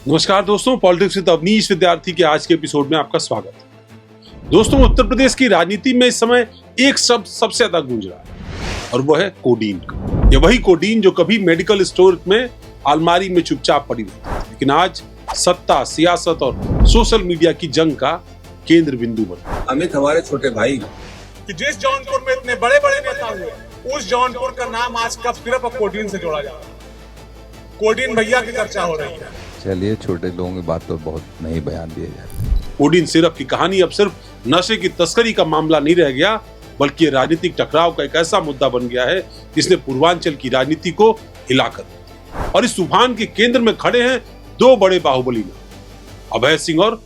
नमस्कार दोस्तों, politics with Awanish विद्यार्थी के आज के एपिसोड में आपका स्वागत है। दोस्तों, उत्तर प्रदेश की राजनीति में इस समय एक शब्द सबसे ज्यादा गूंज रहा है और वो है कोडीन का। ये वही कोडीन जो कभी मेडिकल स्टोर में अलमारी में चुपचाप पड़ी रहती थी, लेकिन आज सत्ता, सियासत और सोशल मीडिया की जंग का केंद्र बिंदु बना। अमित हमारे छोटे भाई कि जिस जौनपुर में इतने बड़े बड़े नेता हुए, उस जौनपुर का नाम आज कब सिर्फ कोडीन से जोड़ा जा रहा है। कोडीन भैया की चर्चा हो रही है। चलिए, छोटे लोगों की बात तो बहुत नहीं बयान दिए जाते। कोडीन सिरप की कहानी अब सिर्फ नशे की तस्करी का मामला नहीं रह गया, बल्कि ये राजनीतिक टकराव का एक ऐसा मुद्दा बन गया है जिसने पूर्वांचल की राजनीति को हिलाकर दिया। और इस तूफान के केंद्र में खड़े हैं दो बड़े बाहुबली नाम, अभय सिंह और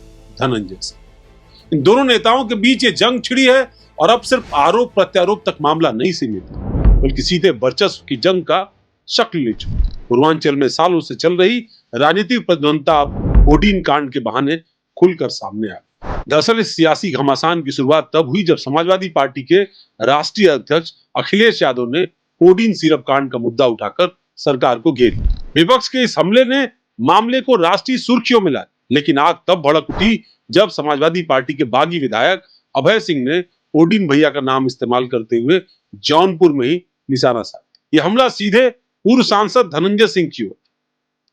धनंजय सिंह। इन दोनों नेताओं के बीच ये जंग छिड़ी है और अब सिर्फ आरोप प्रत्यारोप तक मामला नहीं सीमित है, बल्कि सीधे वर्चस्व की जंग का शक्ल ले चुकी। पूर्वांचल में सालों से चल रही राजनीतिक प्रतिद्वंदता अब कोडीन कांड के बहाने खुलकर सामने आ गई। दरअसल इस सियासी घमासान की शुरुआत तब हुई जब समाजवादी पार्टी के राष्ट्रीय अध्यक्ष अखिलेश यादव ने कोडीन सिरप कांड का मुद्दा उठाकर सरकार को घेर लिया। विपक्ष के इस हमले ने मामले को राष्ट्रीय सुर्खियों में लाया, लेकिन आग तब भड़क उठी जब समाजवादी पार्टी के बागी विधायक अभय सिंह ने कोडीन भैया का नाम इस्तेमाल करते हुए जौनपुर में ही निशाना साधा। यह हमला सीधे पूर्व सांसद धनंजय सिंह की ओर।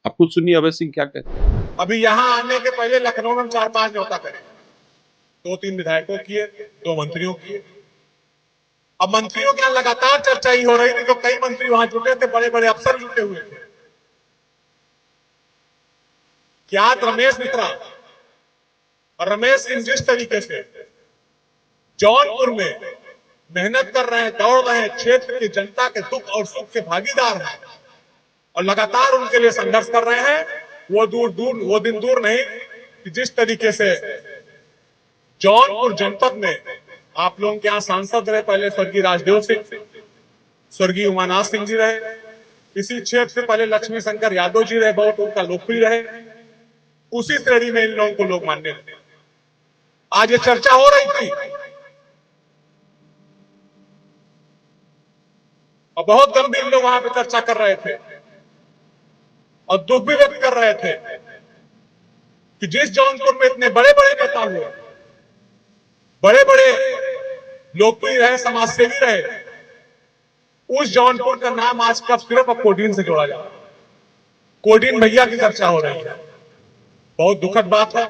आप खुद सुनिए अभय सिंह क्या कहते हैं। अभी यहाँ आने के पहले लखनऊ में 4-5 न्योता करे, 2-3 विधायकों किए, 2 मंत्रियों किए। अब मंत्रियों के यहाँ लगातार चर्चा ही हो रही थी, तो कई मंत्री वहां जुटे थे, बड़े बड़े अफसर जुटे हुए थे। क्या रमेश मित्रा और रमेश सिंह जिस तरीके से जौनपुर में मेहनत कर रहे हैं, दौड़ रहे हैं, क्षेत्र की जनता के दुख और सुख के भागीदार हैं और लगातार उनके लिए संघर्ष कर रहे हैं, वो दिन दूर नहीं कि जिस तरीके से जौनपुर जनपद में आप लोगों के यहाँ सांसद रहे पहले स्वर्गीय राजदेव सिंह, स्वर्गीय उमानाथ सिंह जी रहे, इसी क्षेत्र से पहले लक्ष्मी शंकर यादव जी रहे, बहुत उनका लोकप्रिय रहे, उसी श्रेणी में इन लोगों को लोग मानने लगे। आज ये चर्चा हो रही थी और बहुत गंभीर लोग वहां पे चर्चा कर रहे थे और दुख भी व्यक्त कर रहे थे कि जिस जौनपुर में इतने बड़े बड़े नेता हुए, बड़े बड़े लोकप्रिय रहे, समाजसेवी रहे, उस जौनपुर का नाम आज कब सिर्फ कोडीन से जोड़ा जा रहा है। कोडीन भैया की चर्चा हो रही है। बहुत दुखद बात है।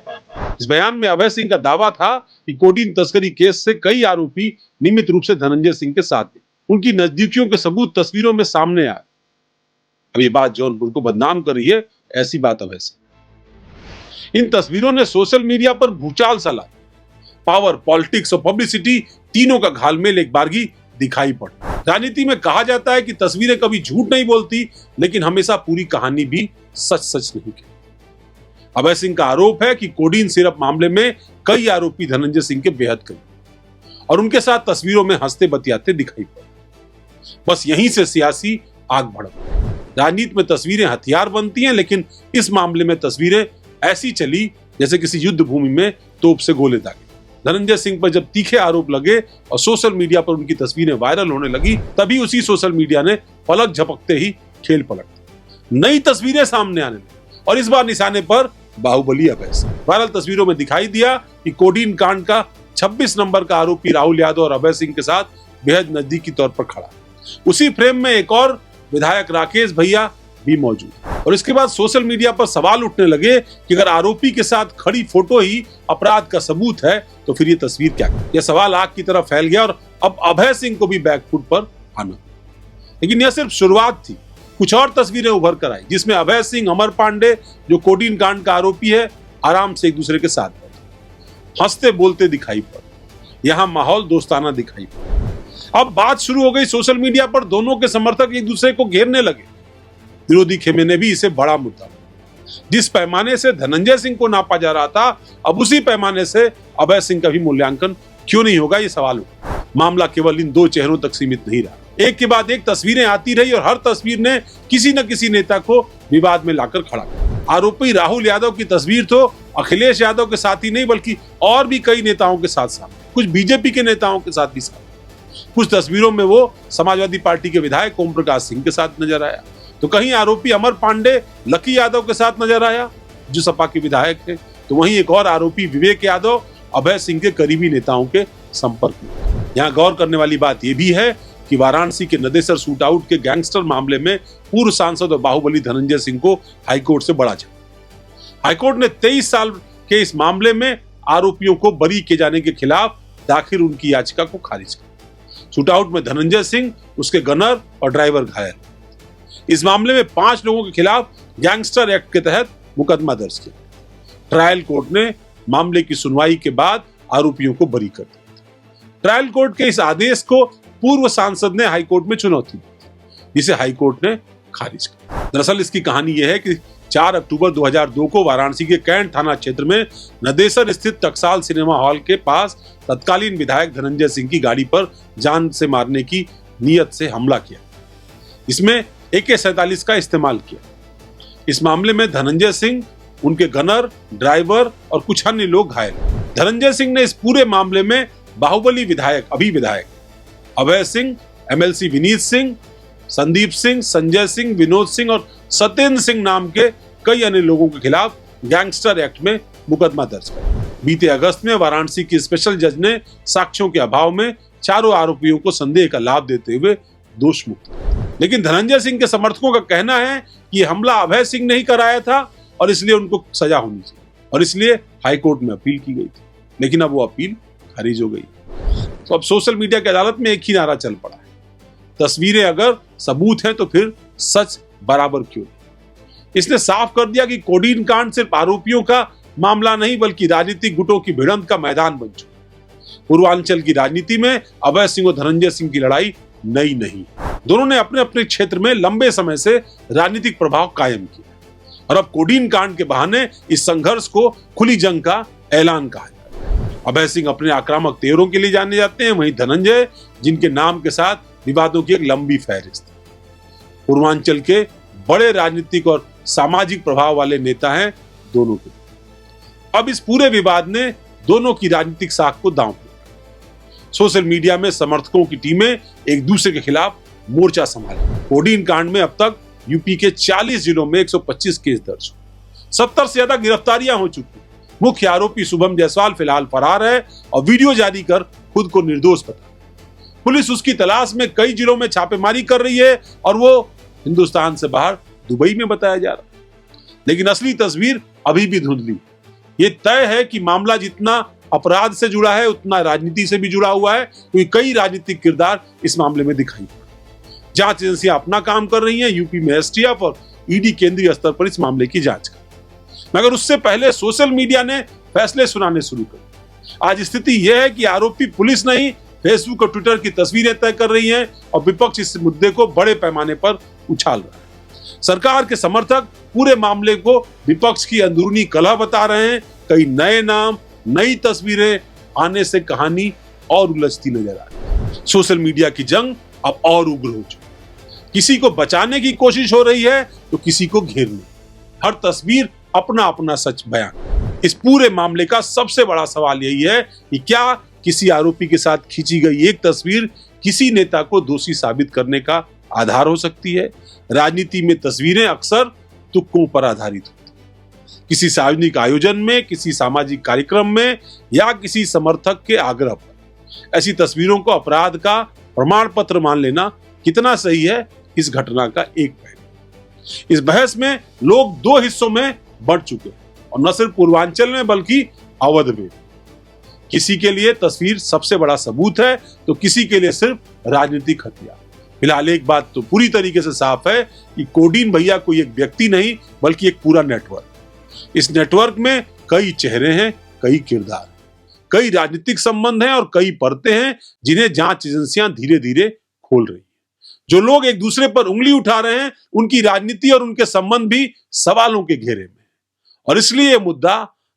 इस बयान में अभय सिंह का दावा था कि कोडीन तस्करी केस से कई आरोपी नियमित रूप से धनंजय सिंह के साथ थे। उनकी नजदीकियों के सबूत तस्वीरों में सामने आए। अब ये बात जौनपुर को बदनाम कर रही है, ऐसी बात अभय सिंह। इन तस्वीरों ने सोशल मीडिया पर भूचाल सा लाया। पावर, पॉलिटिक्स और पब्लिसिटी तीनों का घालमेल एक बारगी दिखाई पड़ा। राजनीति में कहा जाता है कि तस्वीरें कभी झूठ नहीं बोलती, लेकिन हमेशा पूरी कहानी भी सच सच नहीं कहती। अभय सिंह का आरोप है कि कोडीन सिरप मामले में कई आरोपी धनंजय सिंह के बेहद करीब और उनके साथ तस्वीरों में हंसते बतियाते दिखाई पड़े। बस यहीं से सियासी आग भड़क। राजनीति में तस्वीरें हथियार बनती हैं, लेकिन इस मामले में तस्वीरें ऐसी चली जैसे किसी युद्ध भूमि में तोप से गोले दागे। धनंजय सिंह पर जब तीखे आरोप लगे और सोशल मीडिया पर उनकी तस्वीरें वायरल होने लगी, तभी उसी सोशल मीडिया ने पलक झपकते ही खेल पलट दिया। नई तस्वीरें सामने आने लगी और इस बार निशाने पर बाहुबली अभय सिंह। वायरल तस्वीरों में दिखाई दिया कि कोडीन कांड का 26 नंबर का आरोपी राहुल यादव और अभय सिंह के साथ बेहद नजदीकी तौर पर खड़ा। उसी फ्रेम में एक और विधायक राकेश भैया भी मौजूद और इसके बाद सोशल मीडिया पर सवाल उठने लगे कि अगर आरोपी के साथ खड़ी फोटो ही अपराध का सबूत है तो फिर ये तस्वीर क्या है। यह सवाल आग की तरह फैल गया और अब अभय सिंह को भी बैकफुट पर आना। लेकिन यह सिर्फ शुरुआत थी। कुछ और तस्वीरें उभर कर आई जिसमें अभय सिंह, अमर पांडे जो कोडीन कांड का आरोपी है, आराम से एक दूसरे के साथ बैठे हंसते बोलते दिखाई पड़े। यहाँ माहौल दोस्ताना दिखाई पड़ा। अब बात शुरू हो गई सोशल मीडिया पर। दोनों के समर्थक एक दूसरे को घेरने लगे। विरोधी खेमे ने भी इसे बड़ा मुद्दा। जिस पैमाने से धनंजय सिंह को नापा जा रहा था, अब उसी पैमाने से अभय सिंह का भी मूल्यांकन क्यों नहीं होगा, ये सवाल उठा। मामला केवल इन दो चेहरों तक सीमित नहीं रहा। एक के बाद एक तस्वीरें आती रही और हर तस्वीर ने किसी न किसी नेता को विवाद में लाकर खड़ा किया। आरोपी राहुल यादव की तस्वीर तो अखिलेश यादव के साथ ही नहीं बल्कि और भी कई नेताओं के साथ साथ, कुछ बीजेपी के नेताओं के साथ भी साथ। कुछ तस्वीरों में वो समाजवादी पार्टी के विधायक ओम प्रकाश सिंह के साथ नजर आया, तो कहीं आरोपी अमर पांडे लकी यादव के साथ नजर आया। जो सपा के विधायक थे, तो वहीं एक और आरोपी विवेक यादव अभय सिंह के करीबी नेताओं के संपर्क में। यहाँ गौर करने वाली बात यह भी है कि वाराणसी के नदेसर शूट आउट के गैंगस्टर मामले में पूर्व सांसद और बाहुबली धनंजय सिंह को हाईकोर्ट से बड़ा झटका। हाईकोर्ट ने 23 साल के इस मामले में आरोपियों को बरी किए जाने के खिलाफ दाखिल उनकी याचिका को खारिज किया। शूट आउट में धनंजय सिंह, उसके गनर और ड्राइवर घायल। इस मामले में 5 लोगों के खिलाफ गैंगस्टर एक्ट के तहत मुकदमा दर्ज किया। ट्रायल कोर्ट ने मामले की सुनवाई के बाद आरोपियों को बरी कर दिया। ट्रायल कोर्ट के इस आदेश को पूर्व सांसद ने हाईकोर्ट में चुनौती दी, जिसे हाईकोर्ट ने खारिज किया। दरअसल इसकी कहानी यह है कि 4 अक्टूबर 2002 को वाराणसी के कैंट थाना क्षेत्र में नदेसर स्थित टकसाल सिनेमा हॉल के पास तत्कालीन विधायक धनंजय सिंह की गाड़ी पर जान से मारने की नीयत से हमला किया। इसमें AK-47 का इस्तेमाल किया। इस मामले में धनंजय सिंह, उनके गनर, ड्राइवर और कुछ अन्य लोग घायल। धनंजय सिंह ने इस पूरे मामले में बाहुबली विधायक, अभी विधायक अभय सिंह, MLC विनीत सिंह, संदीप सिंह, संजय सिंह, विनोद सिंह और सत्येंद्र सिंह नाम के कई अन्य लोगों के खिलाफ गैंगस्टर एक्ट में मुकदमा दर्ज किया। बीते अगस्त में वाराणसी की स्पेशल जज ने साक्ष्यों के अभाव में चारों आरोपियों को संदेह का लाभ देते हुए दोष मुक्त किया। लेकिन धनंजय सिंह के समर्थकों का कहना है कि हमला अभय सिंह ने ही कराया था और इसलिए उनको सजा होनी चाहिए, और इसलिए हाईकोर्ट में अपील की गई थी। लेकिन अब वो अपील खारिज हो गई। तो अब सोशल मीडिया की अदालत में एक ही नारा चल पड़ा है, तस्वीरें अगर सबूत हैं तो फिर सच बराबर क्यों नहीं। इसने साफ कर दिया कि कोडीन कांड सिर्फ आरोपियों का मामला नहीं बल्कि राजनीतिक गुटों की भिड़ंत का मैदान बन चुका। पूर्वांचल की राजनीति में अभय सिंह और धनंजय सिंह की लड़ाई नई नहीं। दोनों ने अपने अपने क्षेत्र में लंबे समय से राजनीतिक प्रभाव कायम किया और अब कोडीन कांड के बहाने इस संघर्ष को खुली जंग का ऐलान कहा जाता है। अभय सिंह अपने आक्रामक तेवरों के लिए जाने जाते हैं, वहीं धनंजय, जिनके नाम के साथ विवादों की एक लंबी फहरिस्त है, पूर्वांचल के बड़े राजनीतिक और सामाजिक प्रभाव वाले नेता हैं दोनों के। अब इस पूरे विवाद ने दोनों की राजनीतिक साख को दांव पे सोशल मीडिया में समर्थकों की टीमें एक दूसरे के खिलाफ मोर्चा संभाली। कोडीन कांड में अब तक यूपी के 40 जिलों में 125 केस दर्ज हुए, 70 से ज्यादा गिरफ्तारियां हो चुकी। मुख्य आरोपी शुभम जायसवाल फिलहाल फरार है और वीडियो जारी कर खुद को निर्दोष बता। पुलिस उसकी तलाश में कई जिलों में छापेमारी कर रही है और वो हिंदुस्तान से बाहर दुबई में बताया जा रहा है। लेकिन असली तस्वीर अभी भी धुंधली। ये तय है कि मामला जितना अपराध से जुड़ा है उतना राजनीति से भी जुड़ा हुआ है, क्योंकि कई राजनीतिक किरदार इस मामले में दिखाई पड़े। जांच एजेंसियां अपना काम कर रही हैं, यूपी में STF और ED केंद्रीय स्तर पर इस मामले की जांच कर, मगर उससे पहले सोशल मीडिया ने फैसले सुनाने शुरू कर। आज स्थिति यह है कि आरोपी पुलिस नहीं, फेसबुक और ट्विटर की तस्वीरें तय कर रही हैं और विपक्ष इस मुद्दे को बड़े पैमाने पर उछाल रहा है। सरकार के समर्थक पूरे मामले को विपक्ष की अंदरूनी कलह बता रहे हैं। कई नए नाम, नई तस्वीरें आने से कहानी और उलझती नजर आ रही है। सोशल मीडिया की जंग अब और उग्र हो चुकी है। किसी को बचाने की कोशिश हो रही है तो किसी को घेरने। हर तस्वीर अपना अपना सच बयान। इस पूरे मामले का सबसे बड़ा सवाल यही है कि क्या किसी आरोपी के साथ खींची गई एक तस्वीर किसी नेता को दोषी साबित करने का आधार हो सकती है। राजनीति में तस्वीरें अक्सर तुक्कों पर आधारित होती हैं। किसी सार्वजनिक आयोजन में, किसी सामाजिक कार्यक्रम में या किसी समर्थक के आग्रह पर ऐसी तस्वीरों को अपराध का प्रमाण पत्र मान लेना कितना सही है, इस घटना का एक पहलू। इस बहस में लोग दो हिस्सों में बढ़ चुके हैं और न सिर्फ पूर्वांचल में बल्कि अवध में। किसी के लिए तस्वीर सबसे बड़ा सबूत है तो किसी के लिए सिर्फ राजनीतिक हथियार। फिलहाल एक बात तो पूरी तरीके से साफ है कि कोडीन भैया कोई एक व्यक्ति नहीं बल्कि एक पूरा नेटवर्क। इस नेटवर्क में कई चेहरे हैं, कई किरदार, कई राजनीतिक संबंध हैं और कई परतें हैं जिन्हें जांच एजेंसियां धीरे धीरे खोल रही हैं। जो लोग एक दूसरे पर उंगली उठा रहे हैं उनकी राजनीति और उनके संबंध भी सवालों के घेरे में, और इसलिए यह मुद्दा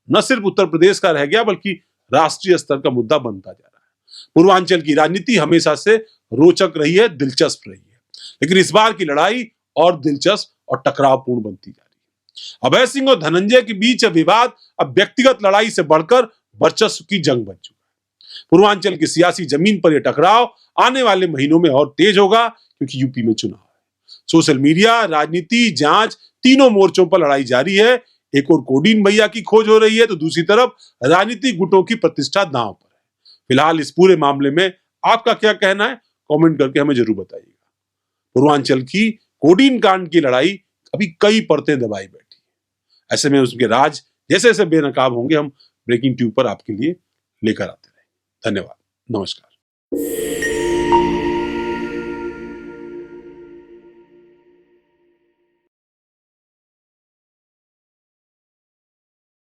न सिर्फ उत्तर प्रदेश का रह गया बल्कि राष्ट्रीय स्तर का मुद्दा बनता जा रहा है। पूर्वांचल की राजनीति हमेशा से रोचक रही है, दिलचस्प रही है, लेकिन इस बार की लड़ाई और दिलचस्प और टकरावपूर्ण बनती जा रही है। अभय सिंह और धनंजय के बीच विवाद अब व्यक्तिगत लड़ाई से बढ़कर वर्चस्व की जंग बन चुका है। पूर्वांचल की सियासी जमीन पर यह टकराव आने वाले महीनों में और तेज होगा क्योंकि यूपी में चुनाव है। सोशल मीडिया, राजनीति, जांच, तीनों मोर्चों पर लड़ाई जारी है। एक और कोडीन भैया की खोज हो रही है तो दूसरी तरफ राजनीतिक गुटों की प्रतिष्ठा दांव पर है। फिलहाल इस पूरे मामले में आपका क्या कहना है, कमेंट करके हमें जरूर बताइएगा। पूर्वांचल की कोडीन कांड की लड़ाई अभी कई परतें दबाई बैठी है। ऐसे में उसके राज जैसे जैसे बेनकाब होंगे हम ब्रेकिंग ट्यूब पर आपके लिए लेकर आते रहेंगे। धन्यवाद, नमस्कार।